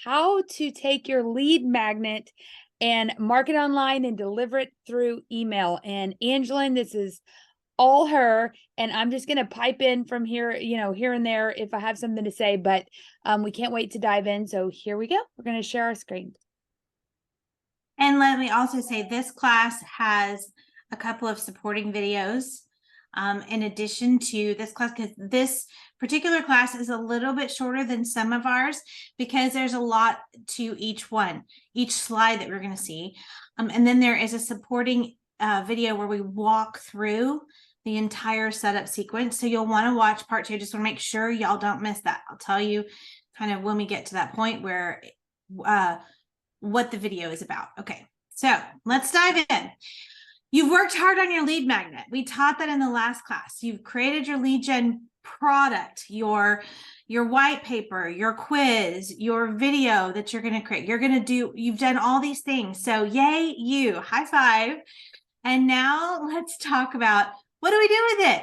how to take your lead magnet and market online and deliver it through email. And Angeline, this is all her, and I'm just going to pipe in from here, here and there if I have something to say, but we can't wait to dive in. So here we go. We're going to share our screen. And let me also say this class has a couple of supporting videos in addition to this class, because this particular class is a little bit shorter than some of ours because there's a lot to each slide that we're going to see. And then there is a supporting video where we walk through the entire setup sequence. So you'll want to watch part 2. Just want to make sure y'all don't miss that. I'll tell you kind of when we get to that point where what the video is about. Okay, so let's dive in. You've worked hard on your lead magnet. We taught that in the last class. You've created your lead gen product, your white paper, your quiz, your video that you're going to create. You've done all these things. So yay, you, high five. And now let's talk about, what do we do with it?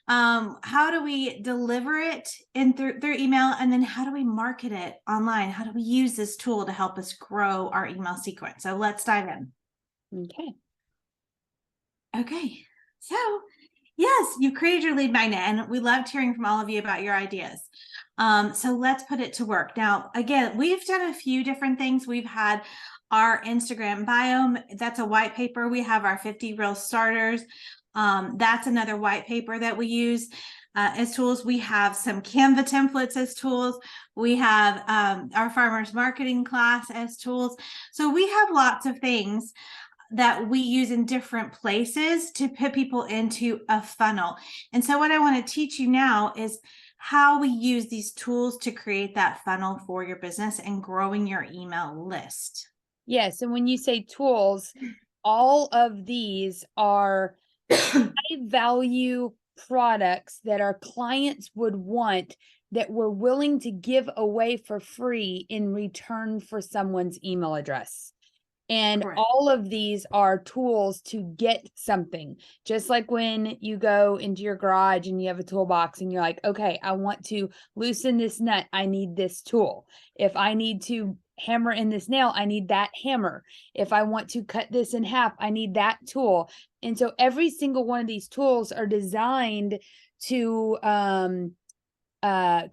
How do we deliver it through email? And then how do we market it online? How do we use this tool to help us grow our email sequence? So let's dive in. Okay. So yes, you've created your lead magnet, and we loved hearing from all of you about your ideas. So let's put it to work. Now, again, we've done a few different things. We've had our Instagram biome. That's a white paper. We have our 50 real starters. That's another white paper that we use as tools. We have some Canva templates as tools. We have our farmers marketing class as tools. So we have lots of things that we use in different places to put people into a funnel. And so what I want to teach you now is how we use these tools to create that funnel for your business and growing your email list. Yes. And when you say tools, all of these are high value products that our clients would want, that we're willing to give away for free in return for someone's email address. And Correct. all of these are tools to get something. Just like when you go into your garage and you have a toolbox and you're like, okay, I want to loosen this nut, I need this tool. If I need to hammer in this nail, I need that hammer. If I want to cut this in half, I need that tool. And so every single one of these tools are designed to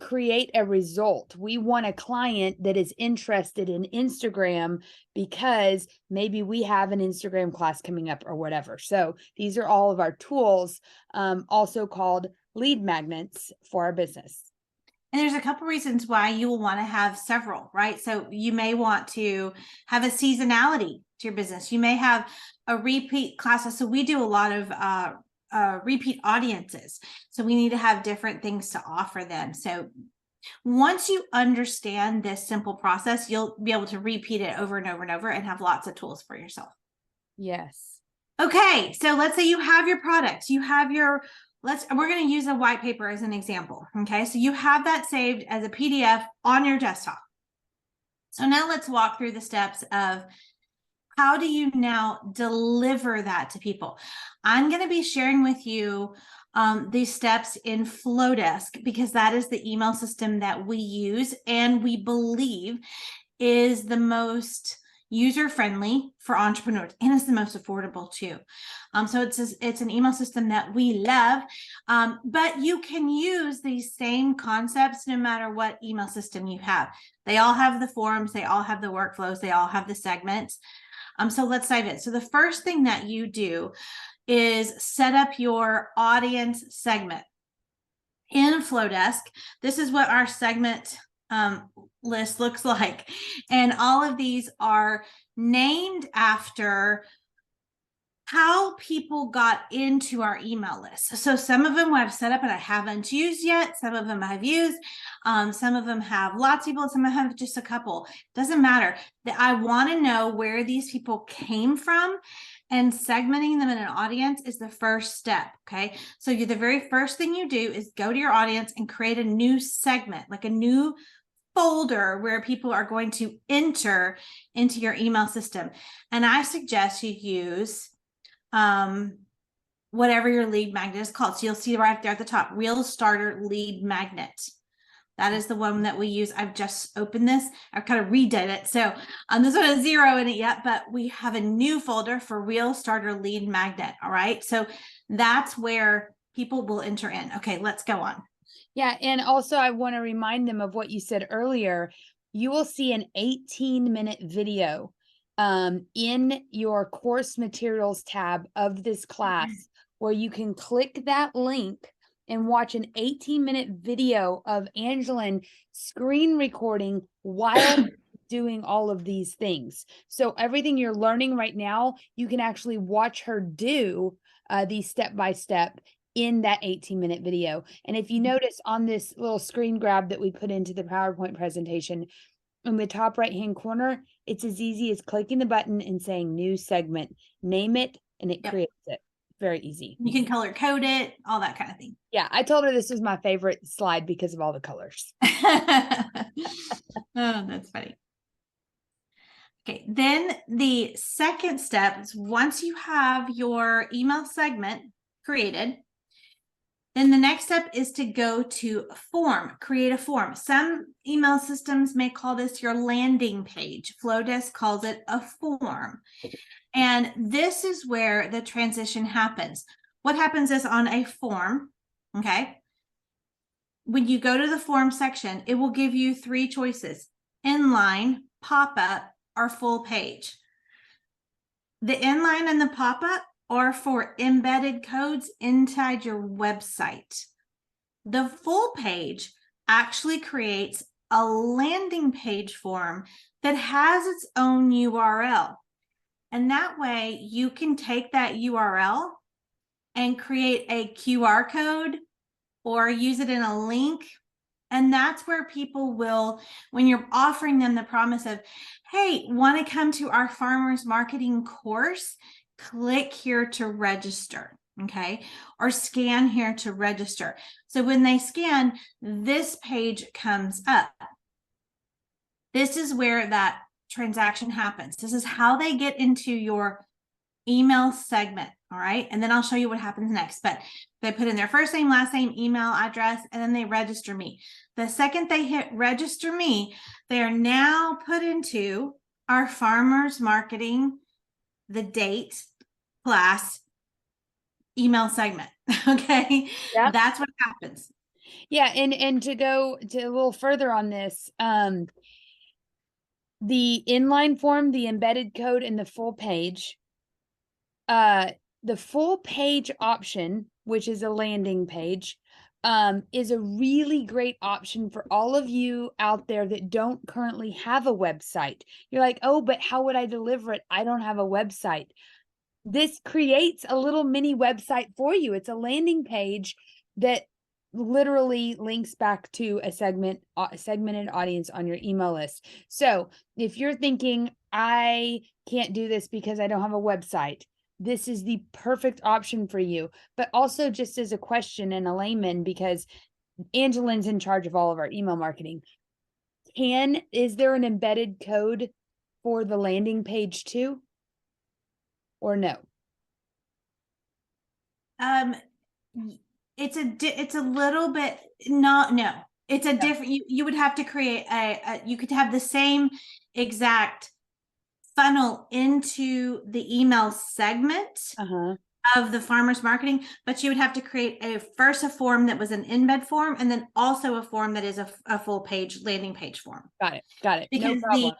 create a result. We want a client that is interested in Instagram because maybe we have an Instagram class coming up or whatever. So these are all of our tools, also called lead magnets for our business. And there's a couple reasons why you will want to have several, right? So you may want to have a seasonality to your business. You may have a repeat classes. So we do a lot of repeat audiences. So we need to have different things to offer them. So once you understand this simple process, you'll be able to repeat it over and over and over and have lots of tools for yourself. Yes. Okay. So let's say you have your products, you have your, we're going to use a white paper as an example. Okay. So you have that saved as a PDF on your desktop. So now let's walk through the steps of how do you now deliver that to people? I'm going to be sharing with you these steps in Flodesk because that is the email system that we use and we believe is the most user-friendly for entrepreneurs, and it's the most affordable too. So it's an email system that we love, but you can use these same concepts no matter what email system you have. They all have the forms, they all have the workflows, they all have the segments. So let's dive in. So the first thing that you do is set up your audience segment. In Flodesk, this is what our segment list looks like. And all of these are named after how people got into our email list. So some of them I've set up and I haven't used yet. Some of them I've used. Some of them have lots of people. Some of them have just a couple. Doesn't matter. I want to know where these people came from, and segmenting them in an audience is the first step. Okay. So the very first thing you do is go to your audience and create a new segment, like a new folder where people are going to enter into your email system. And I suggest you use whatever your lead magnet is called. So you'll see right there at the top, Real Starter Lead Magnet. That is the one that we use. I've just opened this. I've kind of redid it. So this one has 0 in it yet, but we have a new folder for Real Starter Lead Magnet. All right. So that's where people will enter in. Okay, let's go on. Yeah. And also I want to remind them of what you said earlier. You will see an 18-minute video in your course materials tab of this class where you can click that link and watch an 18-minute video of Angeline screen recording while doing all of these things. So everything you're learning right now, you can actually watch her do these step-by-step in that 18-minute video. And if you notice on this little screen grab that we put into the PowerPoint presentation, in the top right-hand corner, it's as easy as clicking the button and saying new segment, name it, and it creates it. Very easy. You can color code it, all that kind of thing. Yeah, I told her this was my favorite slide because of all the colors. Oh, that's funny. Okay, then the second step is once you have your email segment created, then the next step is to go to form, create a form. Some email systems may call this your landing page. Flodesk calls it a form. And this is where the transition happens. What happens is on a form, okay, when you go to the form section, it will give you 3 choices: inline, pop-up, or full page. The inline and the pop-up are for embedded codes inside your website. The full page actually creates a landing page form that has its own URL. And that way you can take that URL and create a QR code or use it in a link. And that's where people will, when you're offering them the promise of, hey, want to come to our farmers marketing course, click here to register, okay? Or scan here to register. So when they scan, this page comes up. This is where that transaction happens. This is how they get into your email segment, all right? And then I'll show you what happens next. But they put in their first name, last name, email address, and then they register me. The second they hit register me, they are now put into our farmers marketing, the date class email segment. Okay. Yeah. That's what happens. Yeah. And to go to a little further on this, the inline form, the embedded code, and the full page, the full page option, which is a landing page, is a really great option for all of you out there that don't currently have a website. You're like, oh, but how would I deliver it? I don't have a website. This creates a little mini website for you. It's a landing page that literally links back to a segmented audience on your email list. So if you're thinking, I can't do this because I don't have a website, this is the perfect option for you. But also just as a question and a layman, because Angeline's in charge of all of our email marketing. Is there an embedded code for the landing page too? Or no? It's a little bit no. It's a different. You would have to create you could have the same exact funnel into the email segment of the farmers marketing, but you would have to create a form that was an embed form, and then also a form that is a full page landing page form. Got it. Because no problem.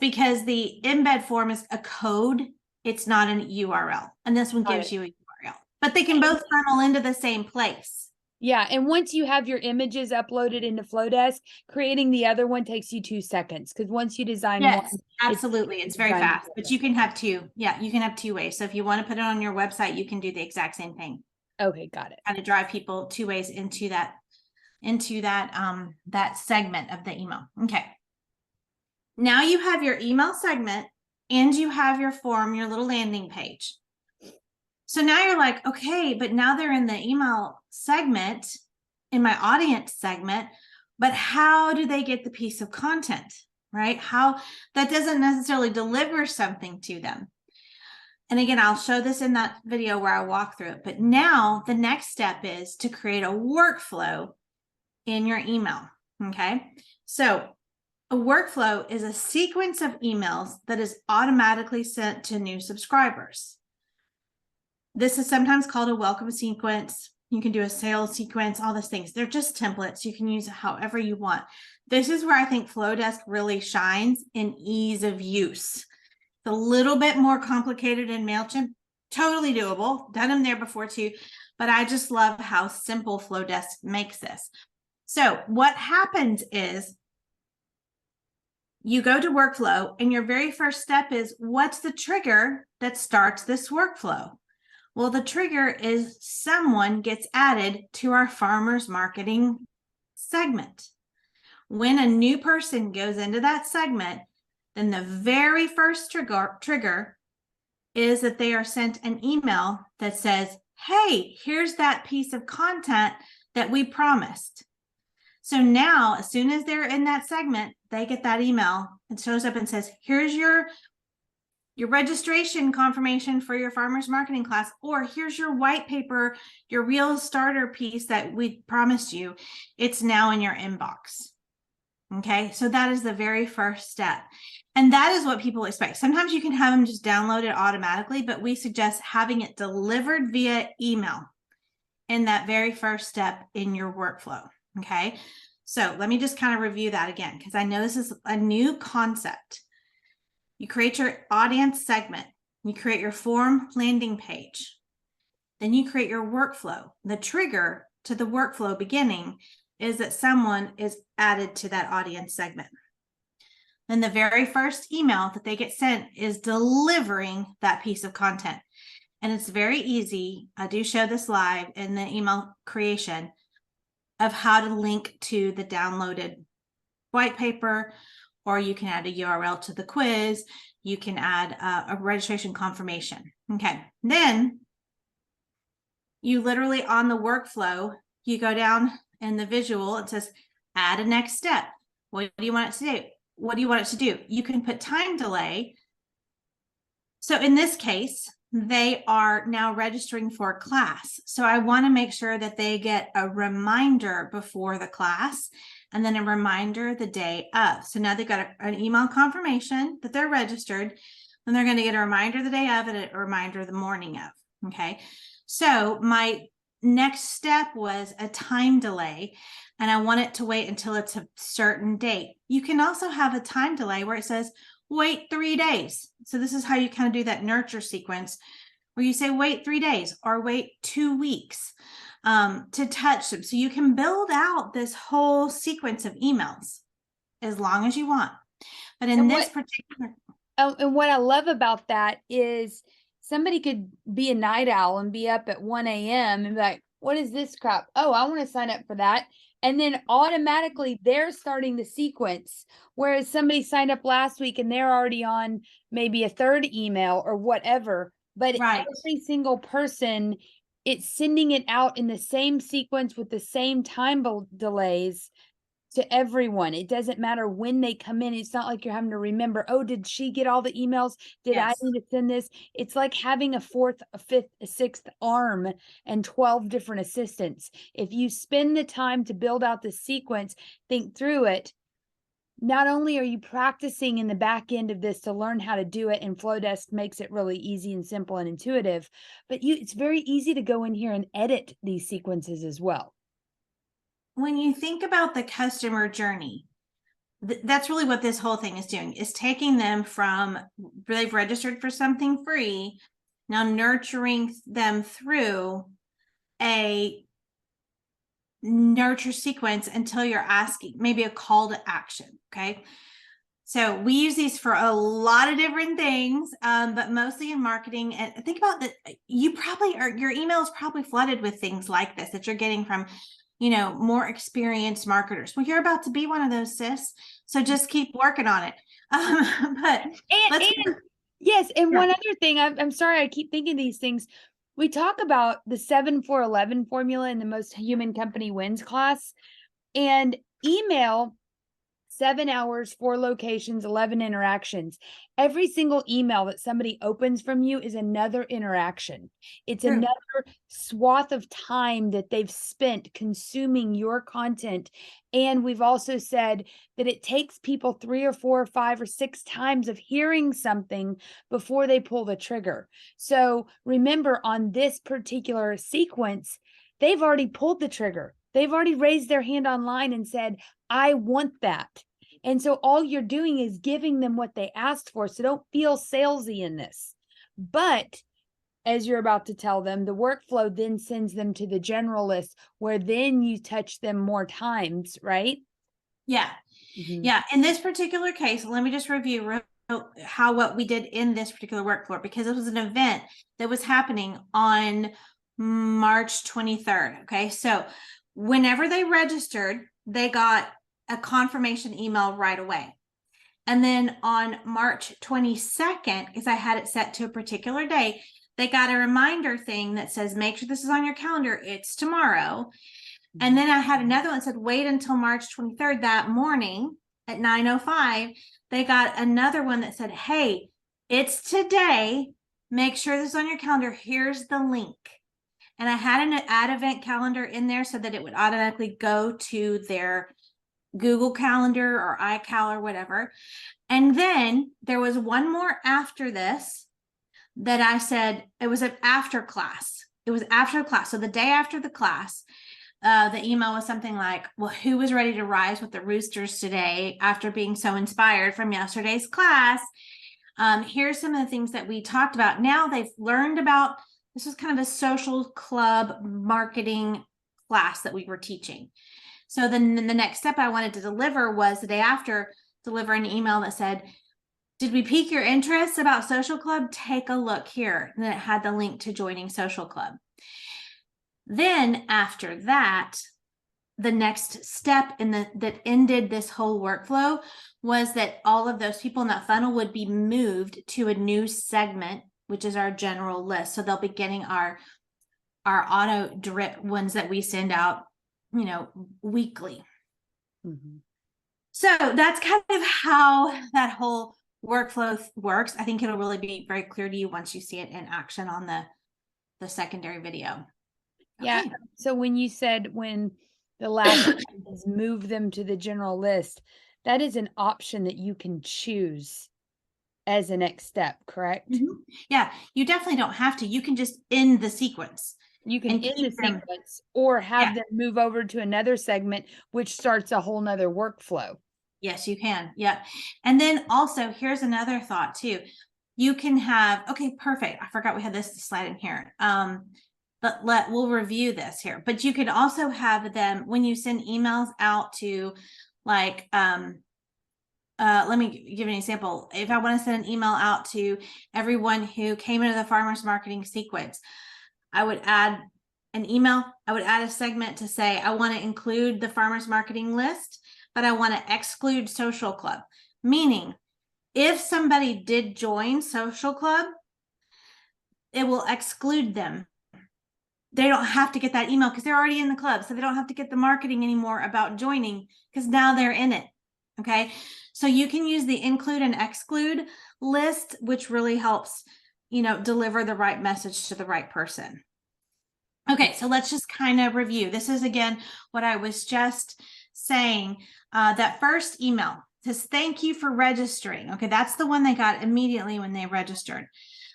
because the embed form is a code, it's not an URL, and this one gives you a URL, but they can both funnel into the same place. Yeah, and once you have your images uploaded into Flodesk, creating the other one takes you 2 seconds, because once you design one, absolutely, it's very fast. But you can have 2. Yeah, you can have 2 ways. So if you want to put it on your website, you can do the exact same thing. Okay, got it. Kind of drive people 2 ways into that that segment of the email. Okay. Now you have your email segment and you have your form, your little landing page. So now you're like, okay, but now they're in the email segment, in my audience segment, but how do they get the piece of content, right? How that doesn't necessarily deliver something to them. And again, I'll show this in that video where I walk through it. But now the next step is to create a workflow in your email. Okay. So a workflow is a sequence of emails that is automatically sent to new subscribers. This is sometimes called a welcome sequence. You can do a sales sequence, all those things. They're just templates. You can use it however you want. This is where I think Flodesk really shines in ease of use. It's a little bit more complicated in MailChimp. Totally doable. Done them there before too. But I just love how simple Flodesk makes this. So what happens is you go to workflow and your very first step is, what's the trigger that starts this workflow? Well, the trigger is someone gets added to our farmers marketing segment. When a new person goes into that segment, then the very first trigger is that they are sent an email that says, hey, here's that piece of content that we promised. So now, as soon as they're in that segment, they get that email and shows up and says, here's your registration confirmation for your farmers marketing class, or here's your white paper, your real starter piece that we promised you. It's now in your inbox. Okay, so that is the very first step. And that is what people expect. Sometimes you can have them just download it automatically, but we suggest having it delivered via email in that very first step in your workflow. Okay, so let me just kind of review that again, because I know this is a new concept. You create your audience segment, you create your form landing page, then you create your workflow. The trigger to the workflow beginning is that someone is added to that audience segment. Then the very first email that they get sent is delivering that piece of content. And it's very easy. I do show this live in the email creation of how to link to the downloaded white paper, or you can add a URL to the quiz. You can add a registration confirmation. Okay. Then you literally on the workflow, you go down in the visual, it says add a next step. What do you want it to do? What do you want it to do? You can put time delay. So in this case, they are now registering for a class. So I want to make sure that they get a reminder before the class and then a reminder the day of. So now they've got an email confirmation that they're registered, and they're going to get a reminder the day of and a reminder the morning of. Okay. So my next step was a time delay, and I want it to wait until it's a certain date. You can also have a time delay where it says, wait 3 days. So this is how you kind of do that nurture sequence where you say, wait 3 days or wait 2 weeks to touch them. So you can build out this whole sequence of emails as long as you want. But in this particular. Oh, and what I love about that is somebody could be a night owl and be up at 1 a.m. and be like, what is this crap? Oh, I want to sign up for that. And then automatically they're starting the sequence. Whereas somebody signed up last week and they're already on maybe a third email or whatever. But right. Every single person, it's sending it out in the same sequence with the same time delays to everyone. It doesn't matter when they come in. It's not like you're having to remember, oh, did she get all the emails? Did I need to send this? It's like having a fourth, a fifth, a sixth arm and 12 different assistants. If you spend the time to build out the sequence, think through it, not only are you practicing in the back end of this to learn how to do it, and Flodesk makes it really easy and simple and intuitive, but it's very easy to go in here and edit these sequences as well. When you think about the customer journey, that's really what this whole thing is doing, is taking them from they've registered for something free, now nurturing them through a nurture sequence until you're asking maybe a call to action. Okay. So we use these for a lot of different things, but mostly in marketing. And think about that. You probably are, your email is probably flooded with things like this that you're getting from, more experienced marketers. Well, you're about to be one of those, sis. So just keep working on it. Yes. And one other thing, I'm sorry, I keep thinking these things. We talk about the 7-4-11 formula in the Most Human Company Wins class, and email 7 hours, 4 locations, 11 interactions. Every single email that somebody opens from you is another interaction. It's True. another swath of time that they've spent consuming your content. And we've also said that it takes people 3 or 4 or 5 or 6 times of hearing something before they pull the trigger. So remember, on this particular sequence, they've already pulled the trigger. They've already raised their hand online and said, I want that. And so all you're doing is giving them what they asked for. So don't feel salesy in this. But as you're about to tell them, the workflow then sends them to the general list, where then you touch them more times, right? Yeah. Mhm. Yeah. In this particular case, let me just review how what we did in this particular workflow, because it was an event that was happening on March 23rd. Okay. So whenever they registered, they got a confirmation email right away. And then on March 22nd, because I had it set to a particular day, they got a reminder thing that says, make sure this is on your calendar. It's tomorrow. And then I had another one that said, wait until March 23rd. That morning at 9:05, they got another one that said, hey, it's today. Make sure this is on your calendar. Here's the link. And I had an add event calendar in there so that it would automatically go to their Google Calendar or iCal or whatever. And then there was one more after this that I said, it was an after class. It was after class. So the day after the class, the email was something like, well, who was ready to rise with the roosters today after being so inspired from yesterday's class? Here's some of the things that we talked about. Now they've learned about, this was kind of a social club marketing class that we were teaching. So then the next step I wanted to deliver was the day after, deliver an email that said, did we pique your interest about social club? Take a look here. And then it had the link to joining social club. Then after that, the next step that ended this whole workflow was that all of those people in that funnel would be moved to a new segment, which is our general list. So they'll be getting our auto drip ones that we send out, weekly. Mm-hmm. So that's kind of how that whole workflow works. I think it'll really be very clear to you once you see it in action on the secondary video. Yeah. Okay. So when you said when the last is move them to the general list, that is an option that you can choose as a next step, correct? Mhm. Yeah, you definitely don't have to. You can just end the sequence. You can And end the keep them. sequence or Yeah. have them move over to another segment, which starts a whole nother workflow. Yes, you can. Yeah. And then also, here's another thought too. You can have, okay, perfect. I forgot we had this slide in here. But we'll review this here. But you could also have them when you send emails out to, like, let me give you an example. If I want to send an email out to everyone who came into the farmers marketing sequence, I would add an email. I would add a segment to say, I want to include the farmers marketing list, but I want to exclude social club. Meaning, if somebody did join social club, it will exclude them. They don't have to get that email because they're already in the club. So they don't have to get the marketing anymore about joining because now they're in it. Okay. So you can use the include and exclude list, which really helps, deliver the right message to the right person. Okay, so let's just kind of review. This is, again, what I was just saying. That first email says, thank you for registering. Okay, that's the one they got immediately when they registered.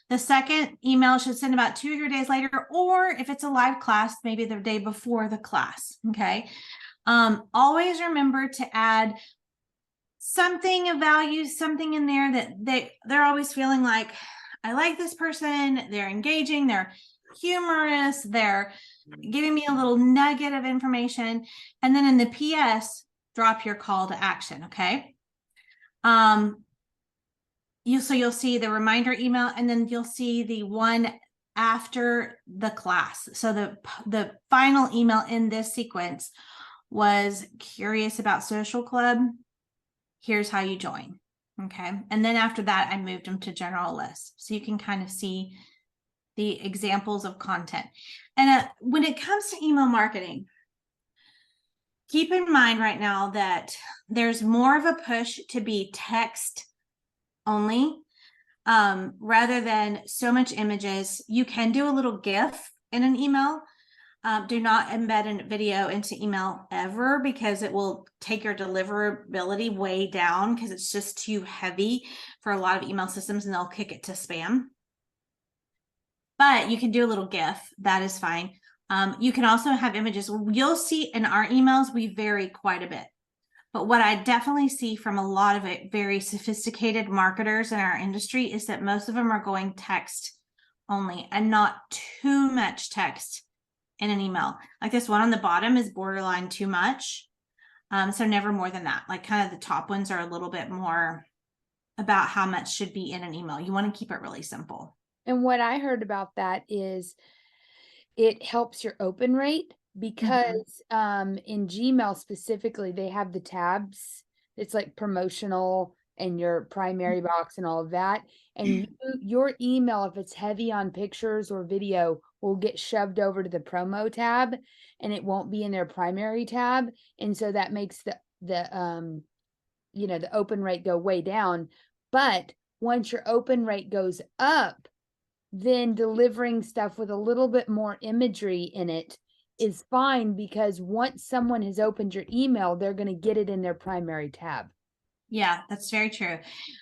The second email should send about 2 or 3 days later, or if it's a live class, maybe the day before the class. Okay, always remember to add something of value, something in there that they're always feeling like, I like this person, they're engaging, they're humorous, they're giving me a little nugget of information. And then in the PS, drop your call to action. Okay. You'll see the reminder email, and then you'll see the one after the class. So the final email in this sequence was curious about social club. Here's how you join. Okay. And then after that, I moved them to general list. So you can kind of see the examples of content. And when it comes to email marketing, keep in mind right now that there's more of a push to be text only, rather than so much images. You can do a little GIF in an email. Do not embed a video into email ever, because it will take your deliverability way down, because it's just too heavy for a lot of email systems and they'll kick it to spam. But you can do a little GIF. That is fine. You can also have images. You'll see in our emails, we vary quite a bit. But what I definitely see from a lot of it, very sophisticated marketers in our industry, is that most of them are going text only and not too much text in an email. Like this one on the bottom is borderline too much. So never more than that. Like kind of the top ones are a little bit more about how much should be in an email. You want to keep it really simple. And what I heard about that is it helps your open rate, because in Gmail specifically, they have the tabs. It's like promotional and your primary box and all of that. And your email, if it's heavy on pictures or video, will get shoved over to the promo tab, and it won't be in their primary tab. And so that makes the the open rate go way down. But once your open rate goes up, then delivering stuff with a little bit more imagery in it is fine, because once someone has opened your email, they're going to get it in their primary tab. Yeah, that's very true.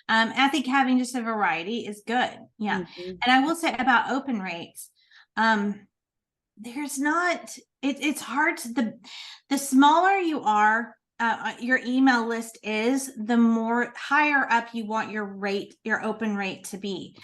I think having just a variety is good. Yeah. And I will say about open rates, there's not, it's hard to, the smaller you are, your email list is, the more higher up you want your open rate to be.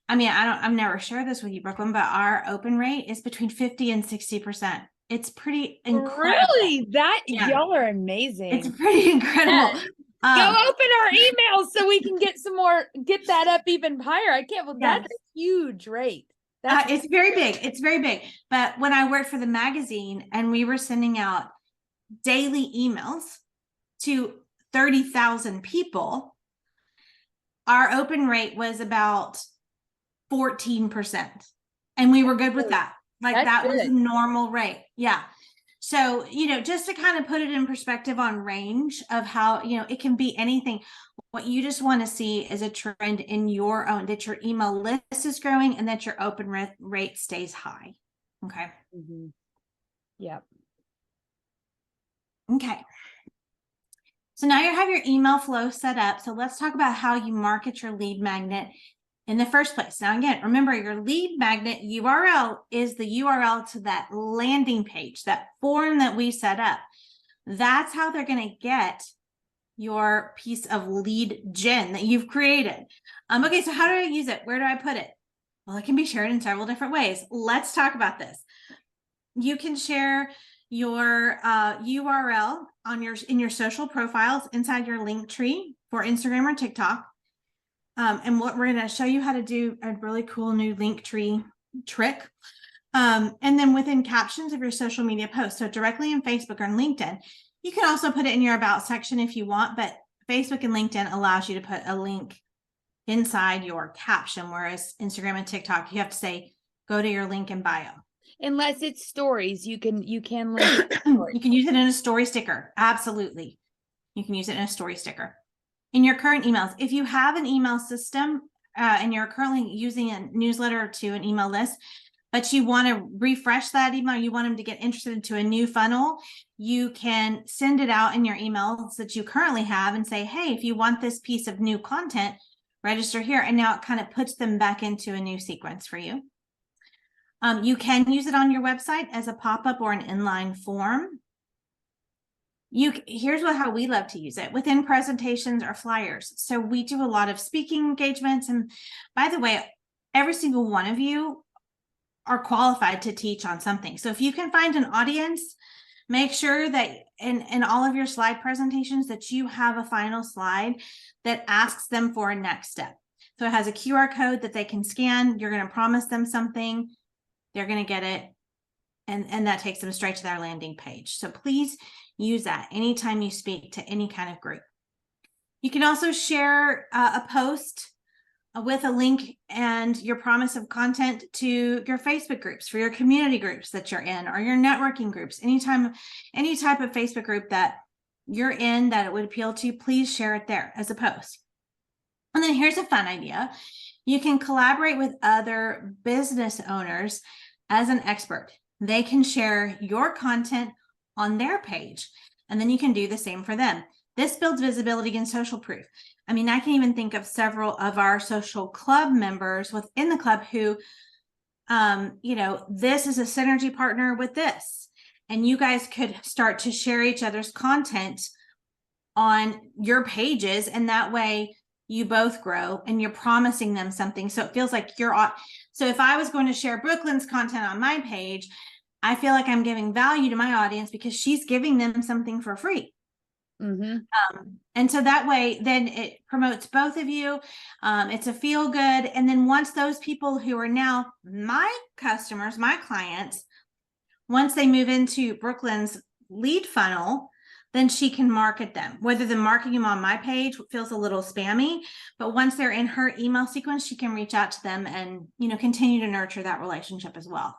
I mean, I've never shared this with you, Brooklyn, but our open rate is between 50 and 60%. It's pretty incredible. Really? Y'all are amazing. It's pretty incredible. Go open our emails so we can get that up even higher. I can't believe that's a huge rate. It's very big. It's very big. But when I worked for the magazine and we were sending out daily emails to 30,000 people, our open rate was about 14%. And we were good with that. Like that was a normal rate. Yeah. So, just to kind of put it in perspective on range of how, it can be anything. What you just want to see is a trend in your own, that your email list is growing and that your open rate stays high. Okay. Yep. Okay. So now you have your email flow set up. So let's talk about how you market your lead magnet in the first place. Now, again, remember your lead magnet URL is the URL to that landing page, that form that we set up. That's how they're going to get your piece of lead gen that you've created. Okay, so how do I use it? Where do I put it? Well, it can be shared in several different ways. Let's talk about this. You can share your URL in your social profiles inside your link tree for Instagram or TikTok. And what we're going to show you how to do a really cool new link tree trick. And then within captions of your social media posts, so directly in Facebook or in LinkedIn, you can also put it in your about section if you want, but Facebook and LinkedIn allows you to put a link inside your caption, whereas Instagram and TikTok, you have to say, go to your link in bio. Unless it's stories, you can link you can use it in a story sticker. Absolutely. You can use it in a story sticker. In your current emails, if you have an email system and you're currently using a newsletter to an email list, but you want to refresh that email, you want them to get interested into a new funnel, you can send it out in your emails that you currently have and say, hey, if you want this piece of new content, register here. And now it kind of puts them back into a new sequence for you. You can use it on your website as a pop-up or an inline form. Here's how we love to use it within presentations or flyers. So we do a lot of speaking engagements. And by the way, every single one of you are qualified to teach on something. So if you can find an audience, make sure that in all of your slide presentations that you have a final slide that asks them for a next step. So it has a QR code that they can scan. You're going to promise them something. They're going to get it. And that takes them straight to their landing page. So please use that anytime you speak to any kind of group. You can also share a post with a link and your promise of content to your Facebook groups, for your community groups that you're in, or your networking groups. Any type of Facebook group that you're in that it would appeal to, please share it there as a post. And then here's a fun idea. You can collaborate with other business owners as an expert. They can share your content on their page, and then you can do the same for them. This builds visibility and social proof. I mean, I can even think of several of our social club members within the club who, this is a synergy partner with this, and you guys could start to share each other's content on your pages, and that way you both grow and you're promising them something. So it feels like so if I was going to share Brooklyn's content on my page, I feel like I'm giving value to my audience because she's giving them something for free. And so that way, then it promotes both of you. It's a feel good. And then once those people who are now my customers, my clients, once they move into Brooklyn's lead funnel, then she can market them. Whether the marketing them on my page feels a little spammy, but once they're in her email sequence, she can reach out to them and, continue to nurture that relationship as well.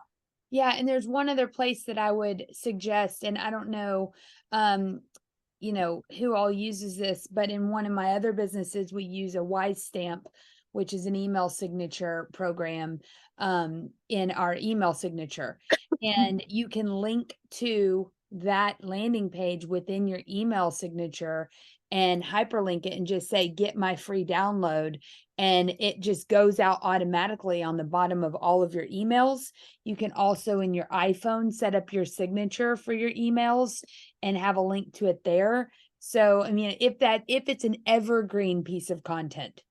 Yeah. And there's one other place that I would suggest, and I don't know, who all uses this, but in one of my other businesses, we use a Wise Stamp, which is an email signature program, in our email signature. And you can link to that landing page within your email signature and hyperlink it and just say, get my free download. And it just goes out automatically on the bottom of all of your emails. You can also in your iPhone set up your signature for your emails and have a link to it there. So, I mean, if it's an evergreen piece of content.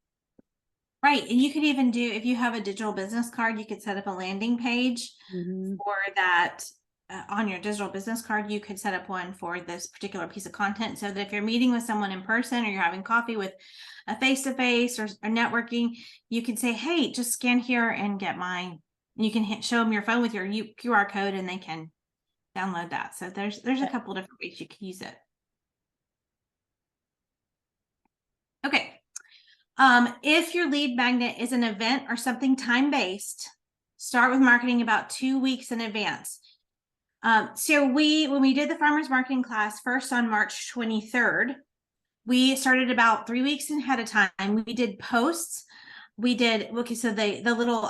Right. And you could even do, if you have a digital business card, you could set up a landing page for that. On your digital business card, you could set up one for this particular piece of content, so that if you're meeting with someone in person or you're having coffee with a face-to-face or networking, you can say, hey, just scan here and get mine. You can show them your phone with your QR code and they can download that. So there's a couple different ways you can use it. Okay. If your lead magnet is an event or something time-based, start with marketing about 2 weeks in advance. So when we did the farmers marketing class first on March 23rd, we started about 3 weeks ahead of time. We did posts. We did, okay, so the little,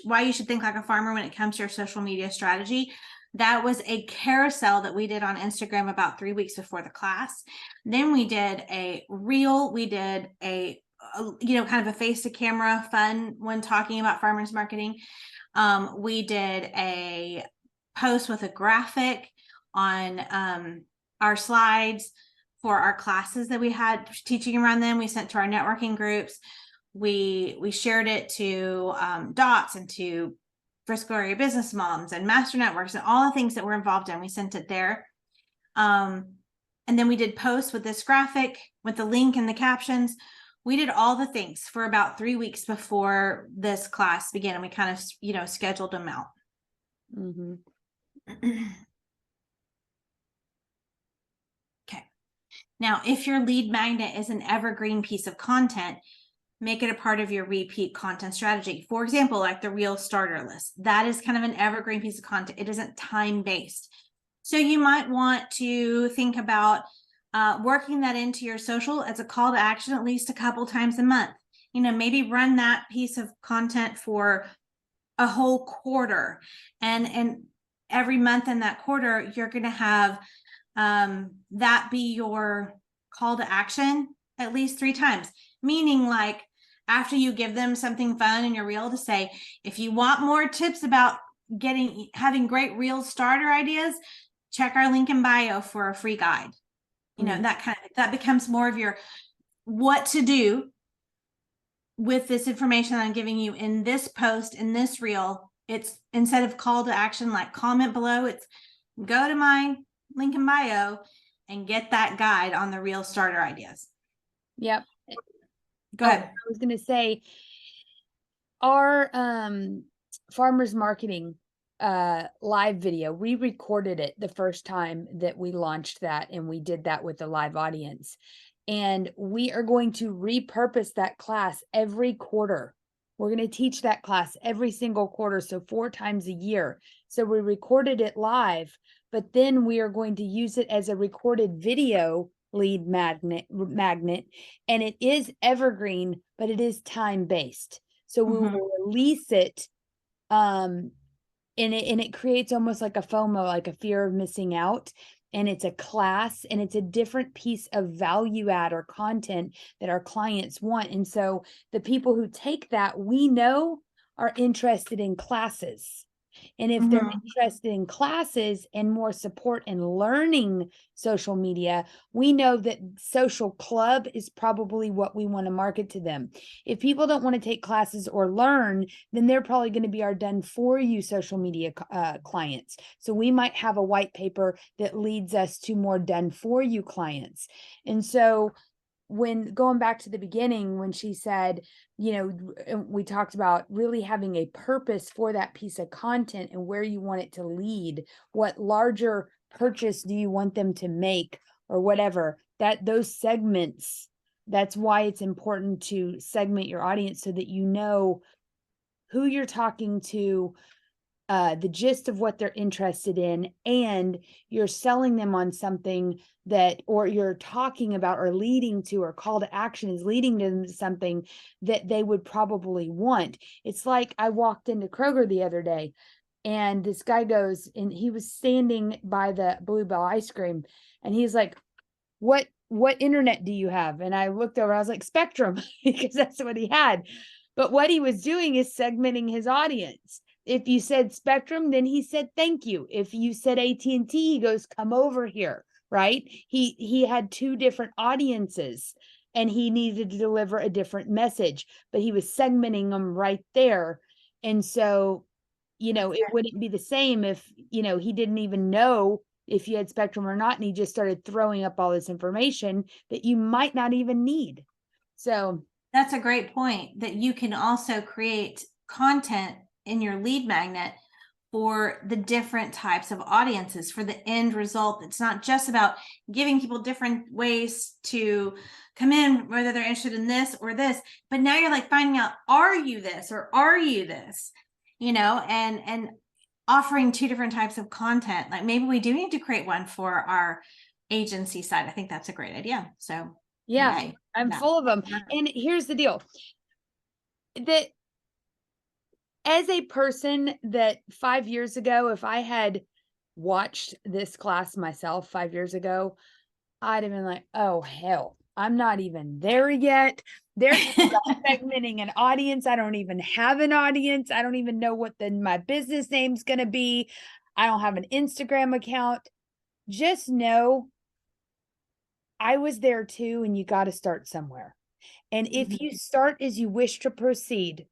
why you should think like a farmer when it comes to your social media strategy. That was a carousel that we did on Instagram about 3 weeks before the class. Then we did a reel. We did a kind of a face to camera fun when talking about farmers marketing. We did a post with a graphic on our slides for our classes that we had teaching around them. We sent to our networking groups. We shared it to DOTS and to Frisco area business moms and master networks and all the things that we're involved in. We sent it there. And then we did posts with this graphic with the link and the captions. We did all the things for about 3 weeks before this class began, and we kind of, scheduled them out. Okay. Now, if your lead magnet is an evergreen piece of content, make it a part of your repeat content strategy. For example, like the Reel starter list, that is kind of an evergreen piece of content. It isn't time-based. So you might want to think about working that into your social as a call to action at least a couple times a month. Maybe run that piece of content for a whole quarter, and every month in that quarter, you're going to have that be your call to action at least 3 times. Meaning, like, after you give them something fun in your reel, to say, if you want more tips about having great reel starter ideas, check our link in bio for a free guide. That becomes more of your what to do with this information I'm giving you in this post, in this reel. It's, instead of call to action like comment below, it's go to my link in bio and get that guide on the reel starter ideas. Yep. Go ahead. I was going to say, our farmers marketing live video, we recorded it the first time that we launched that, and we did that with a live audience. And we are going to repurpose that class every quarter. We're going to teach that class every single quarter, so 4 times a year. So we recorded it live, but then we are going to use it as a recorded video lead magnet, and it is evergreen, but it is time-based. So we will release it, and it creates almost like a FOMO, like a fear of missing out. And it's a class, and it's a different piece of value add or content that our clients want. And so the people who take that, we know, are interested in classes. And if they're interested in classes and more support in learning social media, we know that social club is probably what we want to market to them. If people don't want to take classes or learn, then they're probably going to be our done for you social media clients. So we might have a white paper that leads us to more done for you clients. And so when going back to the beginning, when she said, we talked about really having a purpose for that piece of content and where you want it to lead, what larger purchase do you want them to make, or whatever, that those segments, that's why it's important to segment your audience so that you know who you're talking to, the gist of what they're interested in, and you're selling them on something that, or you're talking about or leading to, or call to action is leading to something that they would probably want. It's like I walked into Kroger the other day, and this guy goes, and he was standing by the Bluebell ice cream, and he's like, what internet do you have? And I looked over, I was like, Spectrum, because that's what he had. But what he was doing is segmenting his audience. If you said Spectrum, then he said thank you. If you said AT&T, he goes, come over here, right? He had 2 different audiences, and he needed to deliver a different message, but he was segmenting them right there. And so, it wouldn't be the same if, he didn't even know if you had Spectrum or not, and he just started throwing up all this information that you might not even need. So that's a great point, that you can also create content in your lead magnet for the different types of audiences, for the end result. It's not just about giving people different ways to come in, whether they're interested in this or this, but now you're like finding out, are you this or are you this, and offering 2 different types of content. Like maybe we do need to create one for our agency side. I think that's a great idea. So yeah, yay. I'm full of them. And here's the deal, that as a person that 5 years ago, if I had watched this class myself 5 years ago, I'd have been like, oh, hell, I'm not even there yet. They're segmenting an audience. I don't even have an audience. I don't even know what my business name's going to be. I don't have an Instagram account. Just know I was there too, and you got to start somewhere. And if you start as you wish to proceed,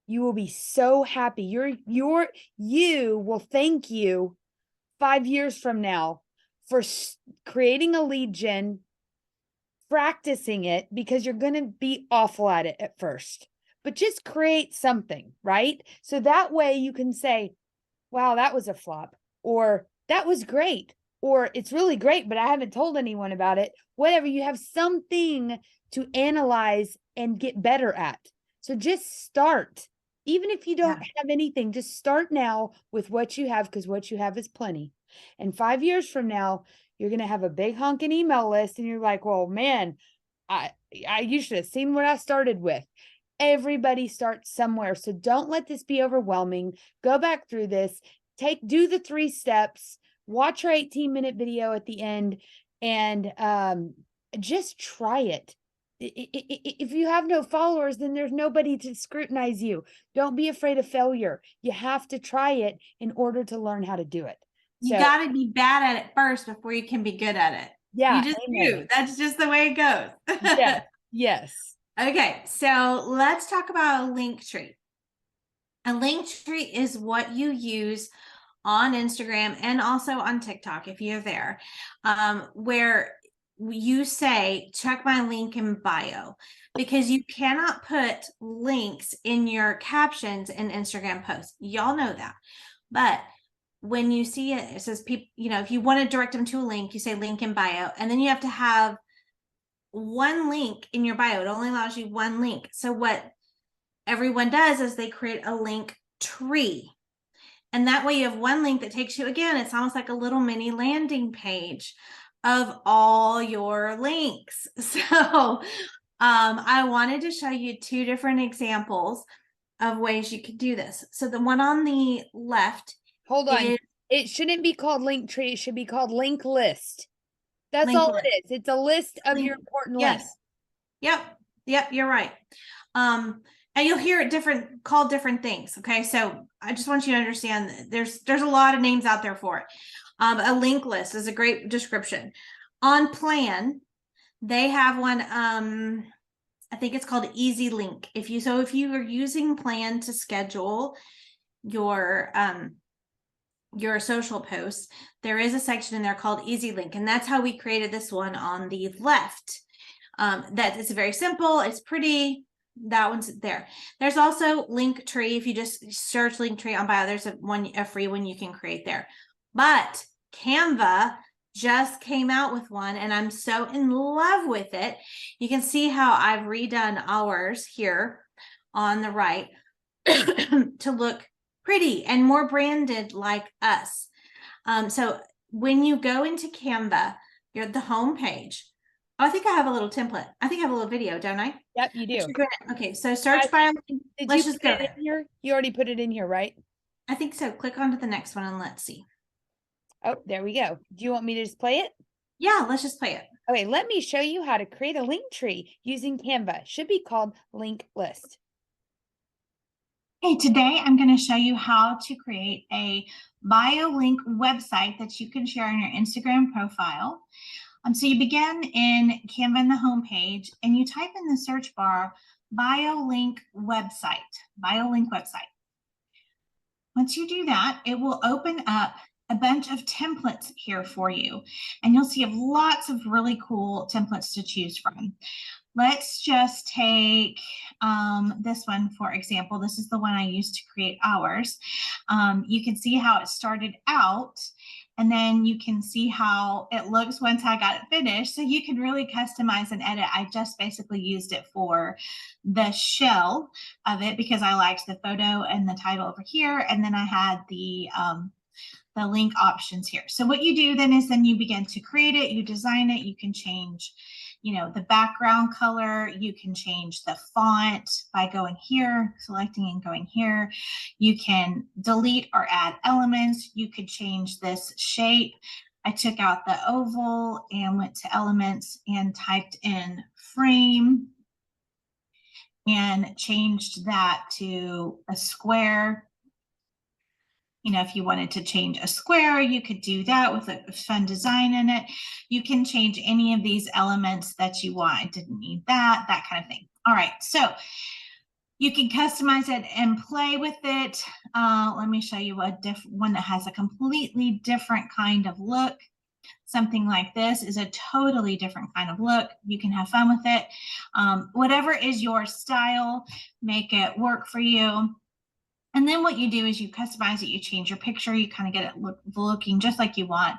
you will be so happy. You will thank you 5 years from now for creating a lead gen, practicing it, because you're going to be awful at it at first, but just create something, right? So that way you can say, wow, that was a flop, or that was great, or it's really great, but I haven't told anyone about it. Whatever, you have something to analyze and get better at. So just start. Even if you don't have anything, just start now with what you have, because what you have is plenty. And 5 years from now, you're going to have a big honking email list, and you're like, well, man, you should have seen what I started with. Everybody starts somewhere. So don't let this be overwhelming. Go back through this, do the 3 steps, watch our 18-minute video at the end, and just try it. If you have no followers, then there's nobody to scrutinize you. Don't be afraid of failure. You have to try it in order to learn how to do it. You got to be bad at it first before you can be good at it. Yeah. You just do. That's just the way it goes. Yeah. Yes. Okay. So let's talk about a link tree. A link tree is what you use on Instagram and also on TikTok, if you're there, where you say, check my link in bio, because you cannot put links in your captions in Instagram posts. Y'all know that. But when you see it says people, if you want to direct them to a link, you say link in bio, and then you have to have one link in your bio. It only allows you one link. So what everyone does is they create a link tree. And that way you have one link that takes you, again, it's almost like a little mini landing page of all your links. So I wanted to show you two different examples of ways you could do this. So the one on the left Hold on. is It shouldn't be called link tree. It should be called link list. That's link all list. it is. It's a list of your Link. important links. Yes. Yep, you're right. And you'll hear it called different things. Okay, so I just want you to understand that there's a lot of names out there for it. A link list is a great description. On Plan, they have one. I think it's called Easy Link. If you are using Plan to schedule your social posts, there is a section in there called Easy Link, and that's how we created this one on the left. That is very simple. It's pretty. That one's there. There's also Linktree. If you just search Linktree on bio, there's a free one you can create there. But Canva just came out with one, and I'm so in love with it. You can see how I've redone ours here on the right to look pretty and more branded like us. So when you go into Canva, you're at the home page. Oh, I think I have a little template. I think I have a little video, don't I? Yep, you do. Okay, so search by. Did Let's you just put go it there. in here? You already put it in here, right? I think so. Click on to the next one and let's see. Oh, there we go. Do you want me to just play it? Yeah, let's just play it. Okay, let me show you how to create a link tree using Canva. Should be called link list. Hey, today I'm going to show you how to create a bio link website that you can share on your Instagram profile. So you begin in Canva in the home page and you type in the search bar bio link website. Once you do that, it will open up a bunch of templates here for you, and you'll see lots of really cool templates to choose from. Let's just take this one, for example. This is the one I used to create ours. You can see how it started out, and then you can see how it looks once I got it finished. So you can really customize and edit. I just basically used it for the shell of it because I liked the photo and the title over here. And then I had the link options here. So what you do then is you begin to create it, you design it, you can change, the background color, you can change the font by going here, selecting and going here. You can delete or add elements. You could change this shape. I took out the oval and went to elements and typed in frame and changed that to a square. If you wanted to change a square, you could do that with a fun design in it. You can change any of these elements that you want. I didn't need that kind of thing. All right, so you can customize it and play with it. Let me show you one that has a completely different kind of look. Something like this is a totally different kind of look. You can have fun with it. Whatever is your style, make it work for you. And then what you do is you customize it, you change your picture, you kind of get it looking just like you want.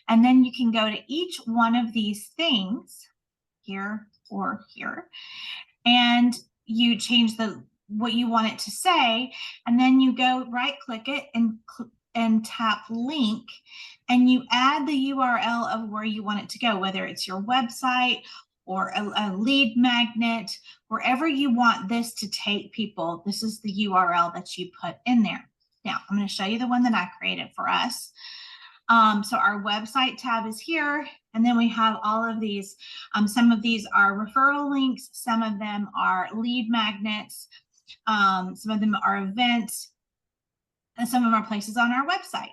And then you can go to each one of these things, here or here, and you change what you want it to say. And then you go right click it and tap link, and you add the URL of where you want it to go, whether it's your website or a lead magnet, wherever you want this to take people. This is the URL that you put in there. Now, I'm going to show you the one that I created for us. So our website tab is here, and then we have all of these. Some of these are referral links. Some of them are lead magnets. Some of them are events. And some of them are places on our website.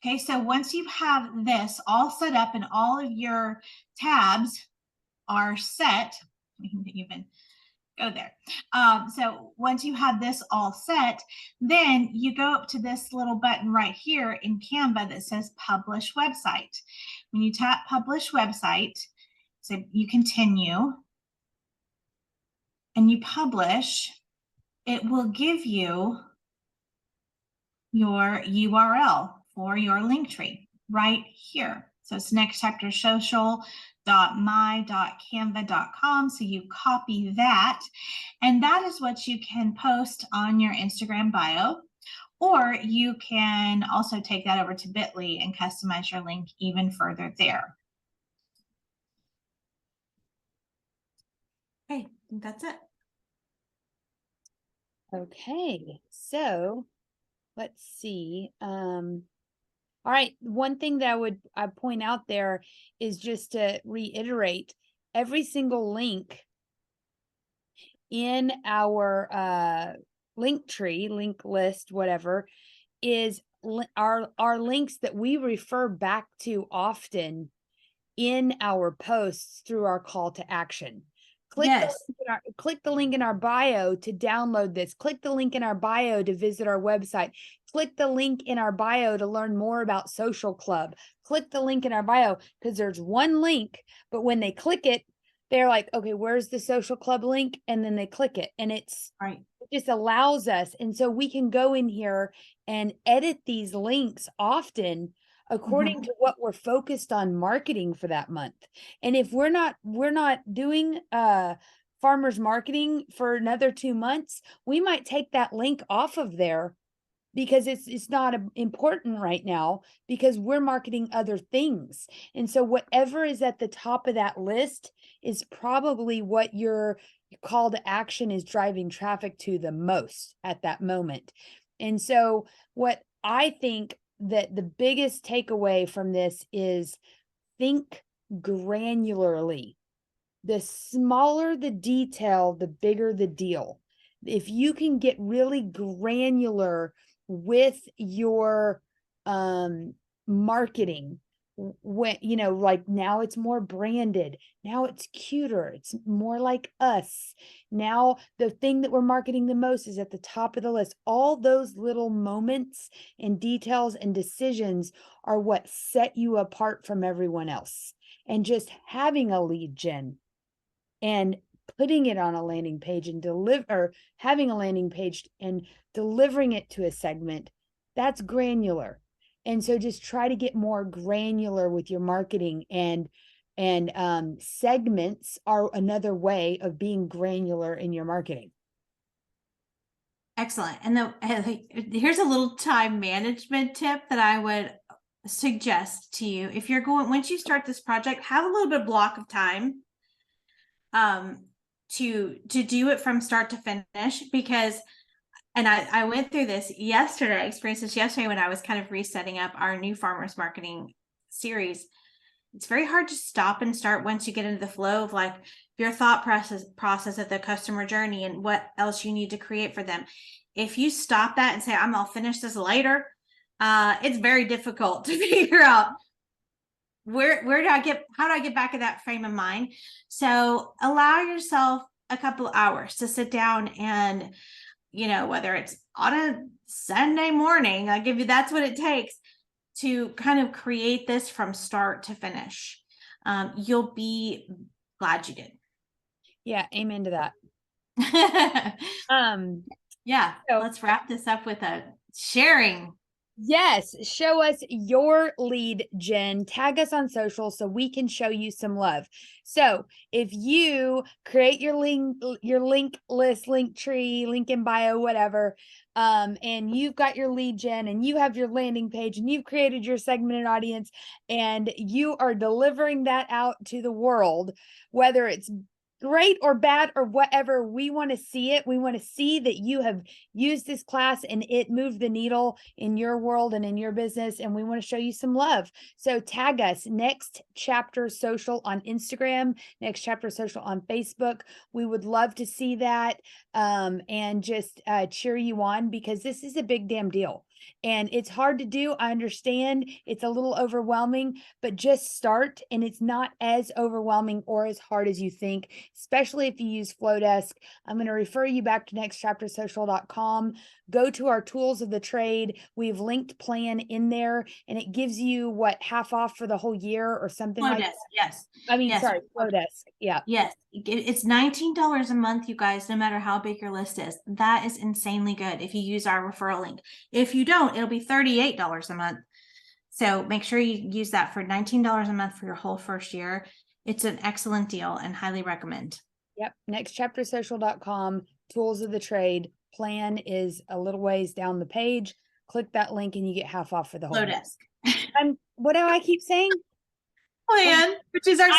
Okay, so once you have this all set up and all of your tabs are set, we can even go there. So once you have this all set, then you go up to this little button right here in Canva that says Publish Website. When you tap Publish Website, so you continue and you publish, it will give you your URL for your link tree right here. So it's nextchaptersocial.my.canva.com. So you copy that, and that is what you can post on your Instagram bio. Or you can also take that over to Bitly and customize your link even further there. Okay, I think that's it. Okay, so let's see. All right, one thing that I point out there is just to reiterate, every single link in our link tree, link list, whatever, is our links that we refer back to often in our posts through our call to action. Yes. Click the link in our bio to download this. Click the link in our bio to visit our website. Click the link in our bio to learn more about Social Club. Click the link in our bio, because there's one link, but when they click it, they're like, okay, where's the Social Club link? And then they click it, and it's Right. it just allows us. And so we can go in here and edit these links often according to what we're focused on marketing for that month. And if we're not doing farmers marketing for another 2 months, we might take that link off of there because it's not important right now, because we're marketing other things. And so whatever is at the top of that list is probably what your call to action is driving traffic to the most at that moment. And so what I think that the biggest takeaway from this is, think granularly. The smaller the detail, the bigger the deal. If you can get really granular with your marketing, when like now it's more branded, now it's cuter, it's more like us, now the thing that we're marketing the most is at the top of the list. All those little moments and details and decisions are what set you apart from everyone else. And just having a lead gen and putting it on a landing page and having a landing page and delivering it to a segment, that's granular. And so just try to get more granular with your marketing, and segments are another way of being granular in your marketing. Excellent. And here's a little time management tip that I would suggest to you. If you're once you start this project, have a little bit of block of time to do it from start to finish, because I went through this yesterday, experienced this yesterday when I was kind of resetting up our new farmers marketing series. It's very hard to stop and start once you get into the flow of like your thought process of the customer journey and what else you need to create for them. If you stop that and say, I'll finish this later, it's very difficult to figure out how do I get back in that frame of mind. So allow yourself a couple of hours to sit down and, whether it's on a Sunday morning, that's what it takes to kind of create this from start to finish. You'll be glad you did. Yeah, amen to that. Yeah, so let's wrap this up with a sharing. Yes, show us your lead gen, tag us on social so we can show you some love. So if you create your link list, link tree, link in bio, whatever, and you've got your lead gen and you have your landing page and you've created your segmented audience and you are delivering that out to the world, whether it's great or bad or whatever, we want to see it. We want to see that you have used this class and it moved the needle in your world and in your business. And we want to show you some love. So tag us, Next Chapter Social on Instagram, Next Chapter Social on Facebook. We would love to see that and just cheer you on, because this is a big damn deal. And it's hard to do. I understand it's a little overwhelming, but just start, and it's not as overwhelming or as hard as you think, especially if you use Flodesk. I'm going to refer you back to nextchaptersocial.com. Go to our tools of the trade. We've linked plan in there, and it gives you half off for the whole year or something like that. Yes. Sorry, Flodesk. Yeah. Yes. It's $19 a month, you guys, no matter how big your list is. That is insanely good if you use our referral link. If you don't, it'll be $38 a month. So make sure you use that for $19 a month for your whole first year. It's an excellent deal and highly recommend. Yep. Nextchaptersocial.com, tools of the trade. Plan is a little ways down the page. Click that link and you get half off for the whole month. Flodesk. What do I keep saying? Plan, which is our